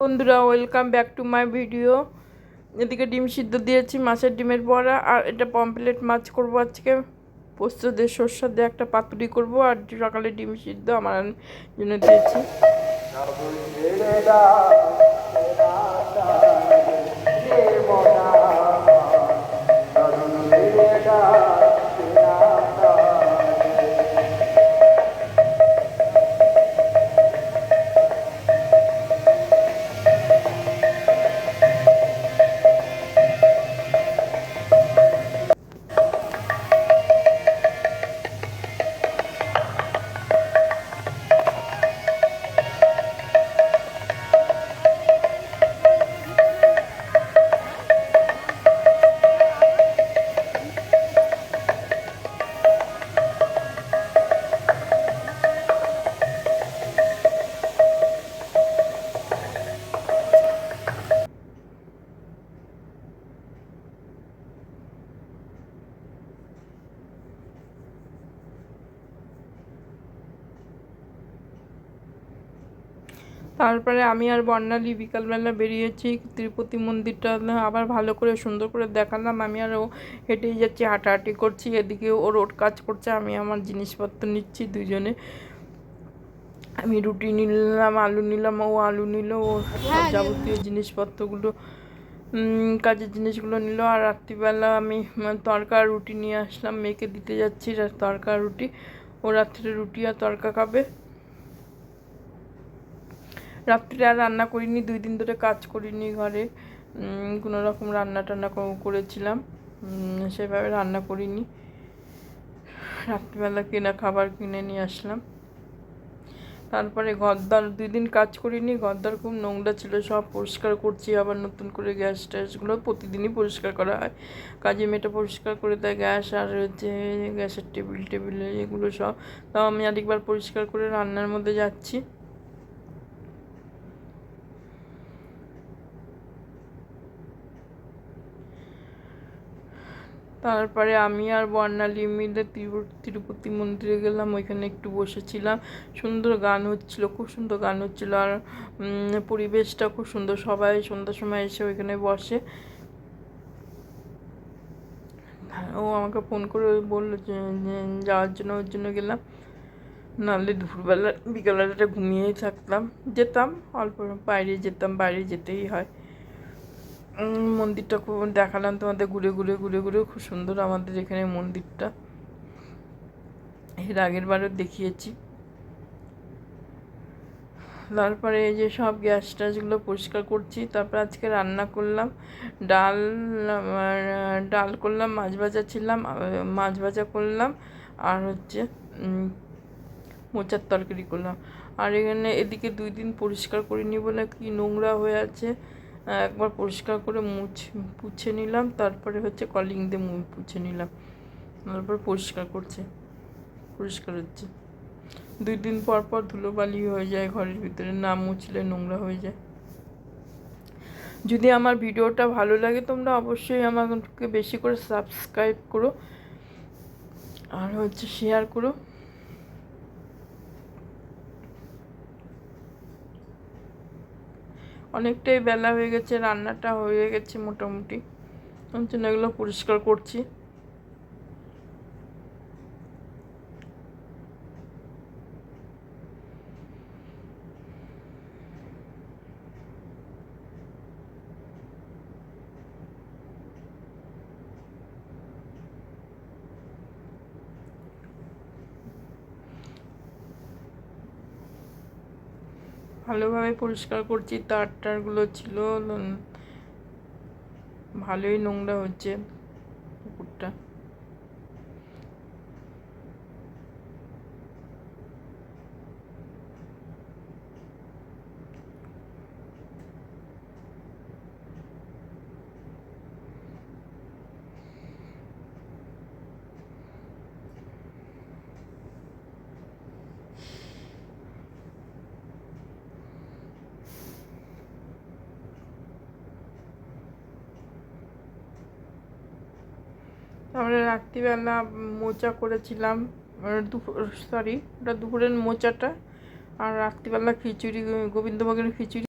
বন্ধুরা, welcome back to my video. এদিকে ডিম সিদ্ধ দিয়েছি, মাছের ডিমের বড়া, আর এটা পমপ্লেট মাছ করব আজকে। পোস্ত দিয়ে সর্ষে দিয়ে একটা পাতুরি করব, আর সকালে ডিম সিদ্ধ আমার জন্য দিয়েছি। তারপরে আমি আর বর্ণালী বিকালবেলা বেরিয়েছি তিরুপতি মন্দিরটা আবার ভালো করে সুন্দর করে দেখালাম। আমি আর ও হেঁটেই যাচ্ছি, হাঁটাহাঁটি করছি, এদিকে ও রোড কাজ করছে, আমি আমার জিনিসপত্র নিচ্ছি দুজনে। আমি রুটি নিলাম, আলু নিলাম, ও আলু নিল, ও সব যাবতীয় জিনিসপত্রগুলো কাজের জিনিসগুলো নিল। আর রাত্রিবেলা আমি তড়কা রুটি নিয়ে আসলাম, মেয়েকে দিতে যাচ্ছি তড়কা রুটি। ও রাত্রে রুটি আর তড়কা খাবে। রাত্রে আর রান্না করিনি, 2 দিন ধরে কাজ করিনি ঘরে, কোনো রকম রান্না টান্না করেছিলাম, সেভাবে রান্না করিনি। রাত্রিবেলা কেনা খাবার কিনে নিয়ে আসলাম। তারপরে ঘরদোর 2 দিন কাজ করিনি, ঘরদোর খুব নোংরা ছিল, সব পরিষ্কার করছি। আবার নতুন করে গ্যাস ট্যাসগুলো প্রতিদিনই পরিষ্কার করা হয়, কাজে মেয়েটা পরিষ্কার করে দেয় গ্যাস, আর হচ্ছে গ্যাসের টেবিল এগুলো সব। তাও আমি আরেকবার পরিষ্কার করে রান্নার মধ্যে যাচ্ছি। তারপরে আমি আর বর্ণালী মিলে তিরুপতি মন্দিরে গেলাম, ওইখানে একটু বসেছিলাম। সুন্দর গান হচ্ছিল, খুব সুন্দর গান হচ্ছিল, আর পরিবেশটা খুব সুন্দর। সবাই সন্ধ্যার সময় এসে ওইখানে বসে। ও আমাকে ফোন করে বললো যে যাওয়ার জন্য, ওর জন্য গেলাম। নাহলে দুপুরবেলা বিকেলবেলাটা ঘুমিয়েই থাকতাম, যেতাম অল্প বাইরে যেতাম, বাইরে যেতেই হয়। মন্দিরটা খুব দেখালাম তোমাদের, ঘুরে ঘুরে ঘুরে ঘুরে। খুব সুন্দর আমাদের এখানে মন্দিরটা, এর আগের বারও দেখিয়েছি। তারপরে এই যে সব গ্যাস ট্যাসগুলো পরিষ্কার করছি। তারপর আজকে রান্না করলাম, ডাল করলাম, মাছ ভাজা করলাম, আর হচ্ছে মোচার তরকারি করলাম। আর এখানে এদিকে 2 দিন পরিষ্কার করিনি বলে কি নোংরা হয়ে আছে, একবার পরিষ্কার করে পুছে নিলাম। তারপরে হচ্ছে কলিং দিয়ে পুছে নিলাম, তারপর পরিষ্কার হচ্ছে। 2 দিন পর পর ধুলোবালি হয়ে যায় ঘরের ভিতরে, না মুছলে নোংরা হয়ে যায়। যদি আমার ভিডিওটা ভালো লাগে তোমরা অবশ্যই আমাকে বেশি করে সাবস্ক্রাইব করো, আর হচ্ছে শেয়ার করো। অনেকটাই বেলা হয়ে গেছে, রান্নাটা হয়ে গেছে মোটামুটি, ওর জন্য এগুলো পরিষ্কার করছি। ভালোভাবে পরিষ্কার করছি, তারগুলো ছিল ভালোই নোংরা হচ্ছে পুকুরটা। আমরা রাত্রিবেলা মোচা করেছিলাম, ওটা দুপুরের মোচাটা। আর রাত্রিবেলা খিচুড়ি, গোবিন্দভোগের খিচুড়ি।